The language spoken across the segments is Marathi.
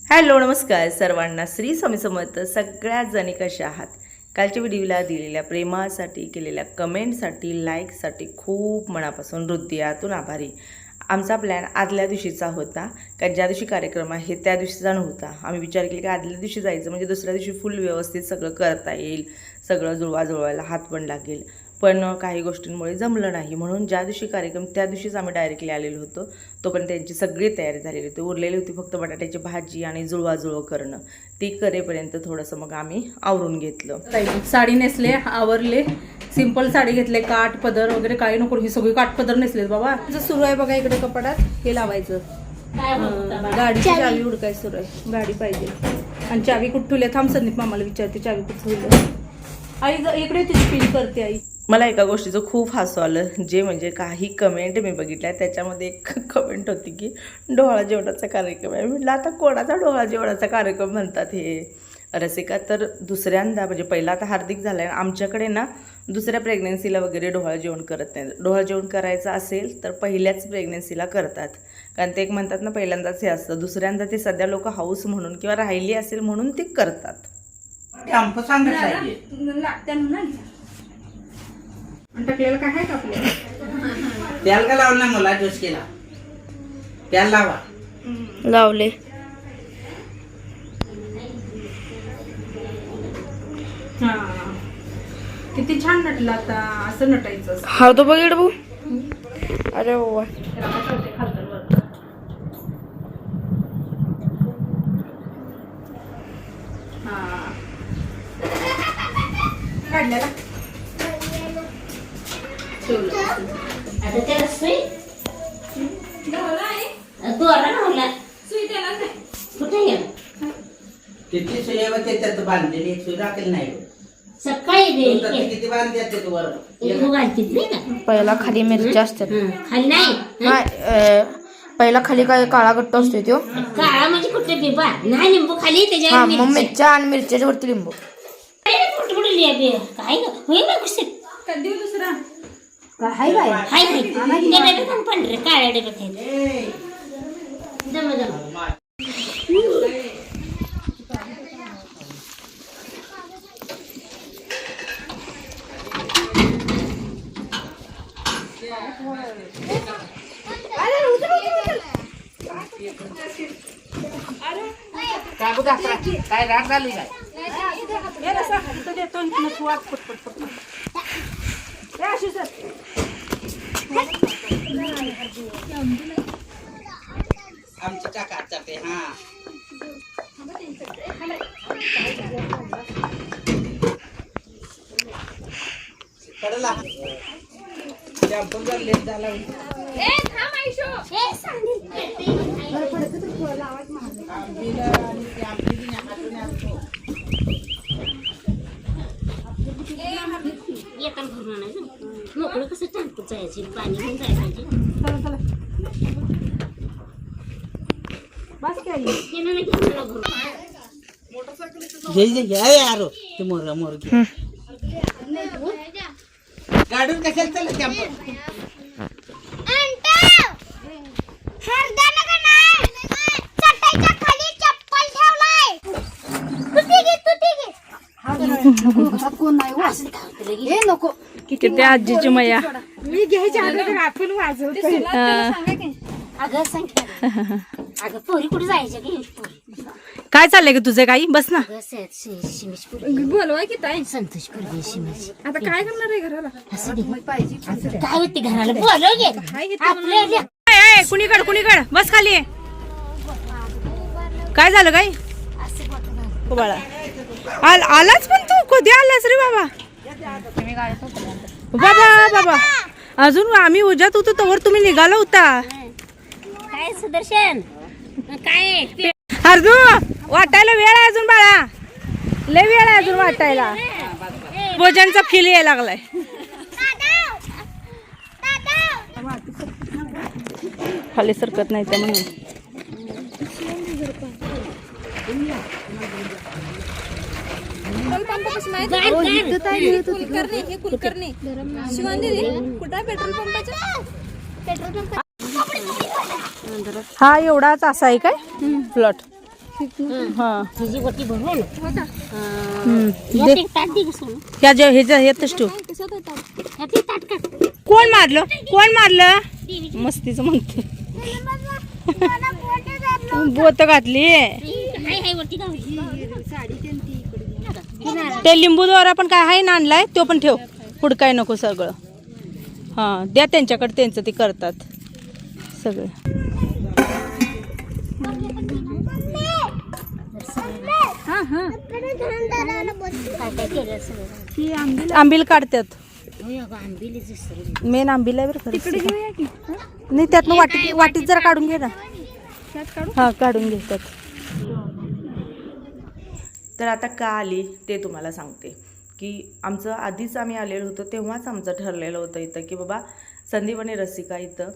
हॅलो नमस्कार सर्वांना. श्री स्वामी समर्थ. सगळ्यात जणी कशा आहात? कालच्या व्हिडिओला दिलेल्या प्रेमासाठी, केलेल्या कमेंटसाठी, लाईकसाठी खूप मनापासून हृदयातून आभारी. आमचा प्लॅन आदल्या दिवशीचा होता, कारण ज्या दिवशी कार्यक्रम आहे त्या दिवशीचा नव्हता. आम्ही विचार केला की आदल्या दिवशी जायचं म्हणजे दुसऱ्या दिवशी फुल व्यवस्थित सगळं करता येईल, सगळं जुळवाजुळवायला हात पण लागेल. पण काही गोष्टींमुळे जमलं नाही, म्हणून ज्या दिवशी कार्यक्रम त्या दिवशीच आम्ही डायरेक्टली आलेलो होतो. तोपर्यंत त्यांची सगळी तयारी झालेली होती. उरलेली होती फक्त बटाट्याची भाजी आणि जुळवाजुळव करणं. ती करेपर्यंत थोडंसं मग आम्ही आवरून घेतलं. साडी नेसले, आवरले, सिंपल साडी घेतले, काठ पदर वगैरे काही नको. ही सगळी काठ पदर नेसलेत बाबा. सुरू आहे बघा इकडे कपाटात हे लावायचं, गाडीची चावी उडकाय सुरू आहे. गाडी पाहिजे आणि चावी कुठं ठेवली? थांब संदीप मामाला विचारते चावी कुठं ठेवली. आई इकडे तिची पिन करते आई. मला एका गोष्टीचं खूप हसू आलं, जे म्हणजे काही कमेंट मी बघितल्या त्याच्यामध्ये एक कमेंट होती की डोहाळा जेवणाचा कार्यक्रम आहे. म्हटलं आता कोणाचा डोहाळा जेवणाचा कार्यक्रम म्हणतात हे रसिका? तर दुसऱ्यांदा म्हणजे पहिला आता हार्दिक झाला आहे, आमच्याकडे ना दुसऱ्या प्रेग्नेन्सीला वगैरे डोहाळा जेवण करत नाही. डोहाळा जेवण करायचं असेल तर पहिल्याच प्रेग्नेन्सीला करतात, कारण ते एक म्हणतात ना पहिल्यांदाच हे असतं. दुसऱ्यांदा ते सध्या लोक हाऊस म्हणून किंवा राहिली असेल म्हणून ते करतात. टाकलेलं काय आहे का आपल्याला? त्याला का लावला मला जोश केला त्याला लावा लावले. हा किती छान नटला. आता असं नटायचं. हा तो बघ भाऊ. अरे वा. काढलेला आता त्याला सुई दोरा नवला कुठे गेला? किती सुया त्याच्यात बांधलेली एक सुई राखेल नाही. सकाळी किती बांधते तू वर घालतीत नाही का? पहिला खाली मिरच्या असतात. खाली नाही, पहिला खाली काय काळा गट्ट असतो तो काळा म्हणजे कुठे बिबा नाही, लिंबू खाली हा. त्याच्यावर मग मिरच्या आणि मिरच्याच्या वरती लिंबू. कुठे कुठे लिहा काय होईल ना कुठे कधी दुसरा हाय हाय त्या डब्यात पण पांढरे काळ्या डब्यात आहेत. जमा जमा काय राग झाली काय? आमची काका चालते. हा कडला आपण जर लेट झाला येताना भरून आणायचं. मोकळं कसं टाकत जायचं, पाणी घेऊन जायचं. यारो ते मोर मोर गाडून कशाला चालत आपण? किती आजीची मया. मी घ्यायच्या आपण वाजवतो. अगं सांग अगं पोरी कुठे जायचं की? काय चाललंय ग तुझं? काही बस ना. बोलवा की ताई. संतोष पोरगी शिमेश. आता काय करणार आहे घराला? काय होते घराला बोलव घे आपल्या कुणीकड बस खाली. काय झालं काय बाळा? आलाच पण तू कधी आलास रे बाबा? बाबा बाबा अजून आम्ही उजात होतो तोवर तुम्ही निघाला होता. काय सुदर्शन काय अर्जुन वाटायला वेळ आहे अजून बाळा, लय वेळ आहे अजून वाटायला. भोजनचा फील यायला लागलाय. खाली सरकत नाही त्या म्हणून. हा एवढाच असा आहे काय प्लॉट? हा हिची वटी भरून हम्म. यात एक ताट दे गं सोनू. ह्यातच ठेव. यात एक ताट काढ. कोण मारलं मस्तीच म्हणते बोत घातली हाय वरती गावली. ते लिंबू द्वारा पण काय आहे ना आणलाय तो पण ठेव हुडकाय नको सगळं. हा द्या त्यांच्याकडे त्यांचं ते करतात सगळं. काय काय केलं सगळं. आंबील काढतात होय अगं आंबीलीच विसरली. मेन आंबील आहे बरं खरं. नाही त्यातनं वाटीत जरा काढून घे ना. हा काढून घेतात. तर आता का आली ते तुम्हाला सांगते की आमचं आधीच आम्ही आलेलो होतो तेव्हाच आमचं ठरलेलं होतं इथं की बाबा संदीप आणि रसिका इथं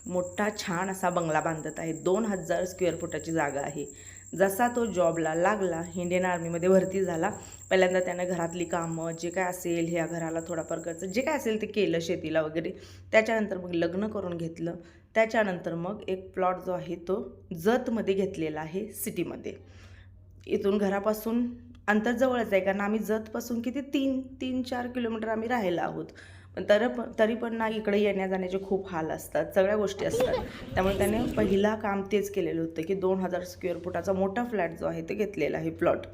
मोठा छान असा बंगला बांधत आहे. 2000 स्क्वेअर फुटाची जागा आहे. जसा तो जॉबला लागला इंडियन आर्मीमध्ये भरती झाला पहिल्यांदा त्यानं घरातली कामं जे काय असेल ह्या घराला थोडाफार खर्च जे काय असेल ते केलं शेतीला वगैरे. त्याच्यानंतर मग लग्न करून घेतलं. त्याच्यानंतर मग एक प्लॉट जो आहे तो जतमध्ये घेतलेला आहे सिटीमध्ये. इथून घरापासून अंतर जवळच आहे कारण आम्ही जतपासून किती 3-4 किलोमीटर आम्ही राहायला आहोत. पण तरी पण ना इकडे येण्या जाण्याचे खूप हाल असतात सगळ्या गोष्टी असतात. त्यामुळे त्याने पहिला काम तेच केलेलं होतं की 2000 स्क्वेअर फुटाचा मोठा फ्लॅट जो आहे ते घेतलेला आहे प्लॉट.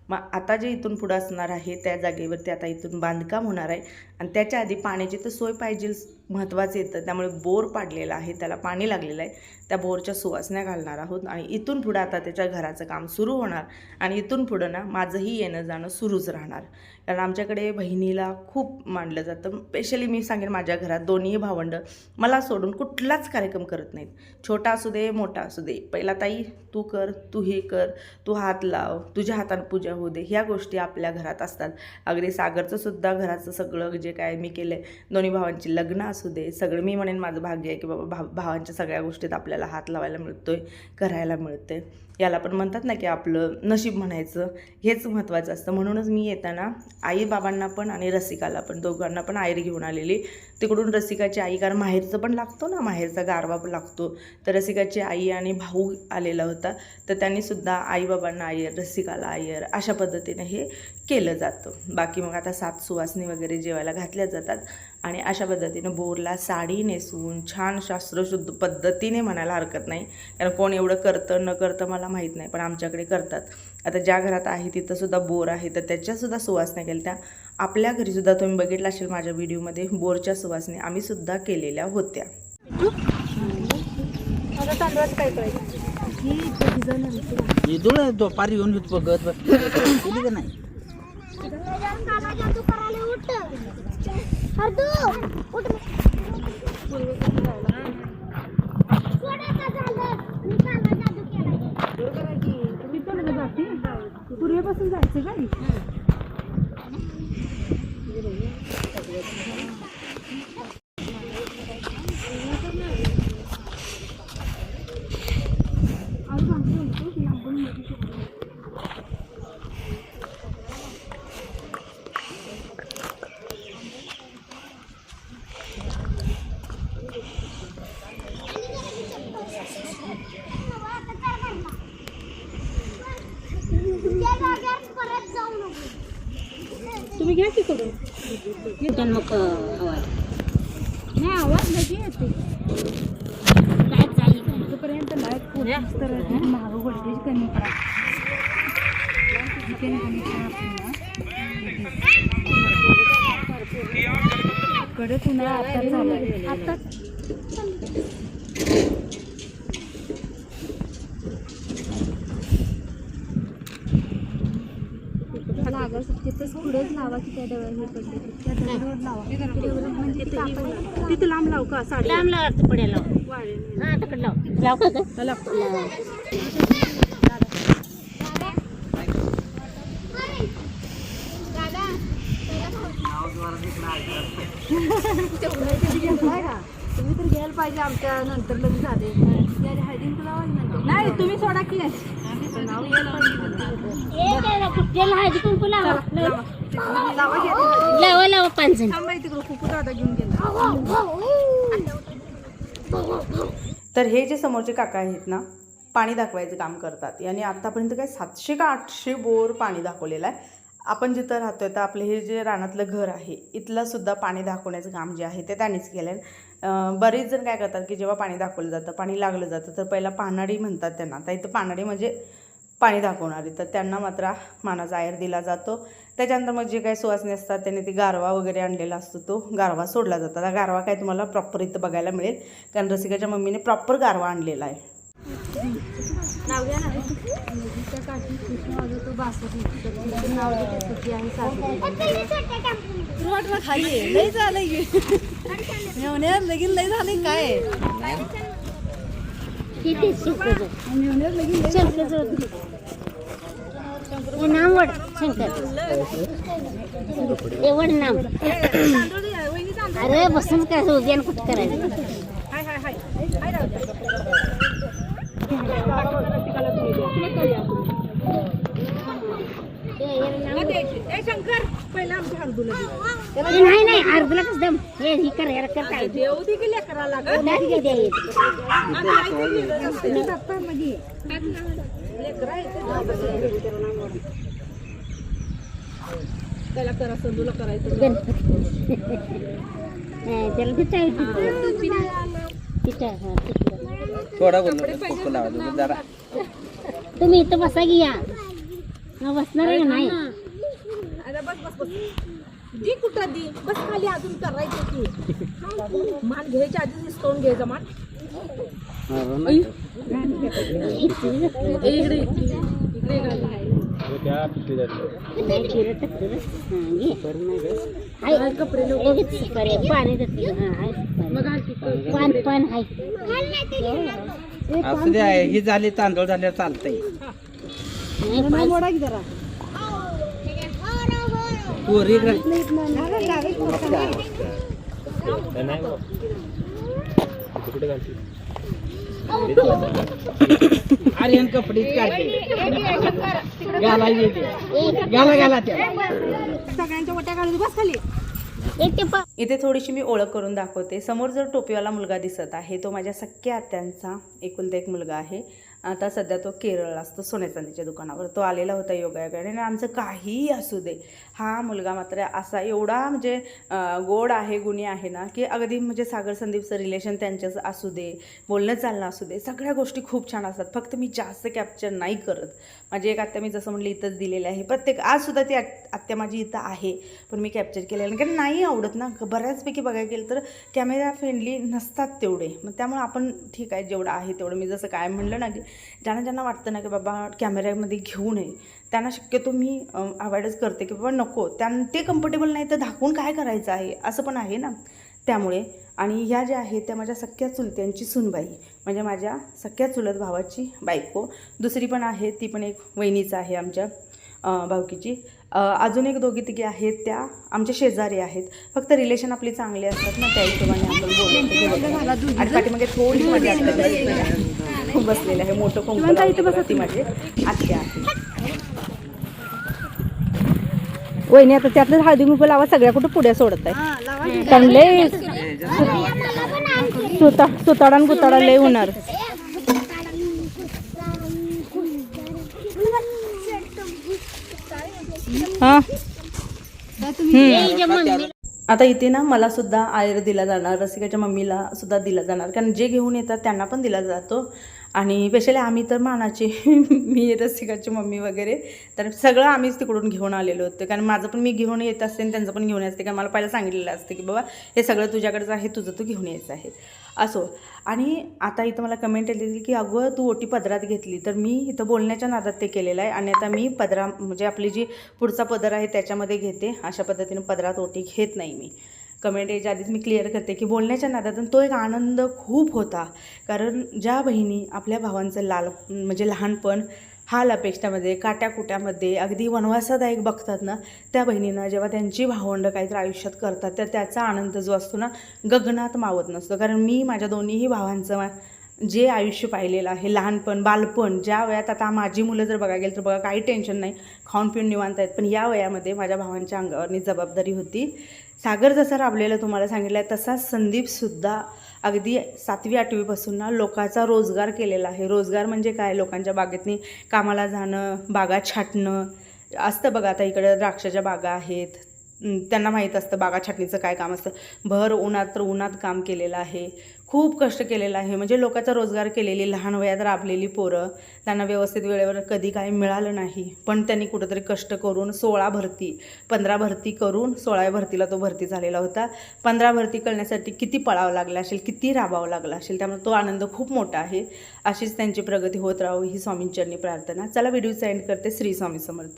मग आता जे इथून पुढं असणार आहे त्या जागेवरती आता इथून बांधकाम होणार आहे आणि त्याच्या आधी पाण्याची तर सोय पाहिजे महत्त्वाचं येतं. त्यामुळे बोर पाडलेला आहे त्याला पाणी लागलेलं आहे. त्या बोरच्या सुवासण्या घालणार आहोत आणि इथून पुढं आता त्याच्या घराचं काम सुरू होणार आणि इथून पुढं ना माझंही येणं जाणं सुरूच राहणार. कारण आमच्याकडे बहिणीला खूप मानलं जातं. स्पेशली मी सांगेन माझ्या घरात दोन्ही भावंडं मला सोडून कुठलाच कार्यक्रम करत नाहीत. छोटा असू दे मोठा असू दे पहिला ताई तू कर तू हे कर तू हात लाव तुझ्या हाताने पूजा होऊ दे ह्या गोष्टी आपल्या घरात असतात. अगदी सागरचं सुद्धा घराचं सगळं जे काय मी केलं आहे दोन्ही भावांची लग्न असू दे सगळं मी म्हणेन माझं भाग्य आहे की बाबा भावांच्या सगळ्या गोष्टीत आपल्याला हात लावायला मिळतोय करायला मिळते. याला पण म्हणतात ना की आपलं नशीब म्हणायचं हेच महत्त्वाचं असतं. म्हणूनच मी येताना आई बाबांना पण आणि रसिकाला पण दोघांना पण आयर घेऊन आलेली. तिकडून रसिकाची आई कारण माहेरचं पण लागतो ना माहेरचा गारवा पण लागतो. तर रसिकाची आई आणि भाऊ आलेला होता तर त्यांनीसुद्धा आईबाबांना आयर रसिकाला आयर अशा पद्धतीने हे केलं जातं. बाकी मग आता 7 सुवासनी वगैरे जेवायला घातल्या जातात आणि अशा पद्धतीनं बोरला साडी नेसून छान शास्त्रशुद्ध पद्धतीने म्हणायला हरकत नाही कारण कोण एवढं करतं न करतं मला माहीत नाही पण आमच्याकडे करतात. आता ज्या घरात आहे तिथंसुद्धा बोर आहे तर त्याच्यासुद्धा सुवासण्या केल्या त्या. आपल्या घरीसुद्धा तुम्ही बघितलं असेल माझ्या व्हिडिओमध्ये बोरच्या सुवासण्या आम्हीसुद्धा केलेल्या होत्या. दुपारी येऊन बघत केली का नाही पूर्वीपासून जायचं का तुम्ही घ्या की करून मग आवाज नाही आवाज नाही येते काय चालली काय तोपर्यंत लाईट पुढे तर महाग व्होल्टेज कमी करा. कडे तुम्हाला आता चालू आता लागा तिथंच पुढेच लावा की त्या हे पडले त्या दगडावर लावा म्हणजे तिथं लांब लाव का साडी लांब लाव पड्या लाव हा तिकडे लाव लाव का लाव तुम्ही तर घ्यायला पाहिजे आमच्या नंतर लग्न झाले हळदीन तुला नाही तुम्ही सोडा की नाव यायला लावा लावा 5 जण तिकडं खूप दादा घेऊन गेला. तर हे जे समोरचे काका आहेत ना पाणी दाखवायचं काम करतात. याने आत्तापर्यंत काय 700 का 800 बोर पाणी दाखवलेलं आहे. आपण जिथं राहतो आहे तर आपलं हे जे रानातलं घर आहे इथलंसुद्धा पाणी दाखवण्याचं काम जे आहे ते त्यांनीच केलं आहे. बरेच जण काय करतात की जेव्हा पाणी दाखवलं जातं, पाणी लागलं जातं, तर पहिला पानाडी म्हणतात त्यांना. तर इथं पानाडी म्हणजे पाणी दाखवणारी, तर त्यांना मात्र मानाचा आयर दिला जातो. त्याच्यानंतर मग जे काही सुवासनी असतात त्यांनी ती गारवा वगैरे आणलेला असतो, तो गारवा सोडला जातो. हा गारवा काय तुम्हाला प्रॉपर इथं बघायला मिळेल, कारण रसिकाच्या मम्मीने प्रॉपर गारवा आणलेला आहे. नाव घ्या ना. नदीच्या काठी कृष्ण वाजवतो बासरी. त्याचं नाव घेते सखी आणि सासरी. रोडला खाली लय झालंय मेवण्यात लगीन लय झालंय काय नाम वड शंकर एवढ नाम. अरे बसून काय उद्यान कुठं करायचं. नाही अर्धला कसं दम हे ही कर यार कर काय त्याला करा संदूला करायचं त्याला थोडा बोललो लावा जरा. तुम्ही इथं बसा की या बसणार आहे नाही. बस दी कुठं दी बस खाली अजून करायचं की मान घ्यायच्या आधी हिसकावून घ्यायचा मान. असं दे ही झाली तांदूळ झाल्यावर चालतंय. पुरी अरे कपडे सगळ्यांच्या वट्या काढून बस खाली. इथे थोडीशी मी ओळख करून दाखवते. समोर जर टोपीवाला मुलगा दिसत आहे तो माझ्या सख्या आत्यांचा एकुलता एक मुलगा आहे. आता सध्या तो केरळला असतो सोन्या चांदीच्या दुकानावर. तो आलेला होता योगायोगाने. आणि आमचं काहीही असू दे, हा मुलगा मात्र असा एवढा म्हणजे गोड आहे, गुणी आहे ना, की अगदी म्हणजे सागर संदीपचं रिलेशन त्यांच्याच असू दे, बोलणं चालणं असू दे, सगळ्या गोष्टी खूप छान असतात. फक्त मी जास्त कॅप्चर नाही करत. माझी एक आत्या मी जसं म्हटलं इथंच दिलेली आहे. प्रत्येक आजसुद्धा ती आत्या माझी इथं आहे, पण मी कॅप्चर केलेलं नाही, कारण नाही आवडत ना. बऱ्याचपैकी बघायला गेलं तर कॅमेरा फ्रेंडली नसतात तेवढे. मग त्यामुळे आपण ठीक आहे जेवढं आहे तेवढं. मी जसं काय म्हणलं ना की ज्यांना वाटतं ना की बाबा कॅमेऱ्यामध्ये घेऊ नये, त्यांना शक्यतो मी अवॉइडच करते की बाबा नको, ते कम्फर्टेबल नाही तर दाखवून काय करायचं आहे, असं पण आहे ना. त्यामुळे आणि ह्या ज्या आहेत त्या माझ्या सख्या चुलत्यांची सुनबाई, म्हणजे माझ्या सख्या चुलत भावाची बायको. दुसरी पण आहे, ती पण एक वहिनीच आहे आमच्या भावकीची. अजून एक दोघी तिघी आहेत त्या आमच्या शेजारी आहेत. फक्त रिलेशन आपली चांगली असतात ना, त्या हिशोबाने आपण बोलतो. आणि पाठीमागे थोडी माझी आत्या बसलेले आहे. मोठं कोंबडं ती माझी आत्या आहे. वहिनी आता त्यातलं हळदी कुंकू लावा. सगळ्या कुठं पुढे सोडत आहे, कारण लय सुताडान गुताडा लय होणार. आता इथे ना मला सुद्धा आयर दिला जाणार, रसिकाच्या मम्मीला सुद्धा दिला जाणार, कारण जे घेऊन येतात त्यांना पण दिला जातो. आणि स्पेशली आम्ही तर मानाचे मी रसिकाची मम्मी वगैरे तर सगळं आम्हीच तिकडून घेऊन आलेलो होतो. कारण माझं पण मी घेऊन येत असते आणि त्यांचं पण घेऊन असते, कारण मला पहिलं सांगितलेलं असते की बाबा हे सगळं तुझ्याकडेच आहे, तुझं तू घेऊन यायचं आहे असो. आणि आता इथं मला कमेंट आलेली की अगं तू ओटी पदरात घेतली, तर मी इथं बोलण्याच्या नादात ते केलेलं आहे. आणि आता मी पदरा म्हणजे आपली जी पुढचा पदर आहे त्याच्यामध्ये घेते. अशा पद्धतीनं पदरात ओटी घेत नाही मी. कमेंट याच्या आधीच मी क्लिअर करते की बोलण्याच्या नादातून तो एक आनंद खूप होता. कारण ज्या बहिणी आपल्या भावांचं म्हणजे लहानपण हाल अपेक्षामध्ये काट्याकुट्यामध्ये अगदी वनवासादायक बघतात ना, त्या बहिणींना जेव्हा त्यांची भावंडं काहीतरी आयुष्यात करतात तर त्याचा आनंद जो असतो ना गगनात मावत नसतो. कारण मी माझ्या दोन्हीही भावांचं जे आयुष्य पाहिलेलं आहे, लहानपण बालपण, ज्या वयात आता माझी मुलं जर बघायला गेलं तर बघा काही टेन्शन नाही, खाऊन पिऊन निवांत आहेत. पण या वयामध्ये माझ्या भावांच्या अंगावरनी जबाबदारी होती. सागर जसा राबलेला तुम्हाला सांगितलं आहे तसा संदीपसुद्धा अगदी 7वी 8वीपासून ना लोकांचा रोजगार केलेला आहे. रोजगार म्हणजे काय, लोकांच्या बागेतनी कामाला जाणं, बागा छाटणं असतं बघा. आता इकडं द्राक्षाच्या बागा आहेत, त्यांना माहीत असतं बागा छाटणीचं काय काम असतं. भर उन्हात तर उन्हात काम केलेलं आहे, खूप कष्ट केलेलं आहे. म्हणजे लोकांचा रोजगार केलेली, लहान वयात राबलेली पोरं, त्यांना व्यवस्थित वेळेवर कधी काही मिळालं नाही, पण त्यांनी कुठंतरी कष्ट करून 15 भरती करून 16व्या भरतीला तो भरती झालेला होता. 15 भरती करण्यासाठी किती पळावं लागलं असेल, किती राबावं लागलं असेल, त्यामुळे तो आनंद खूप मोठा आहे. अशीच त्यांची प्रगती होत राहावी ही स्वामींचरणी प्रार्थना. चला व्हिडिओचा एंड करते. श्री स्वामी समर्थ.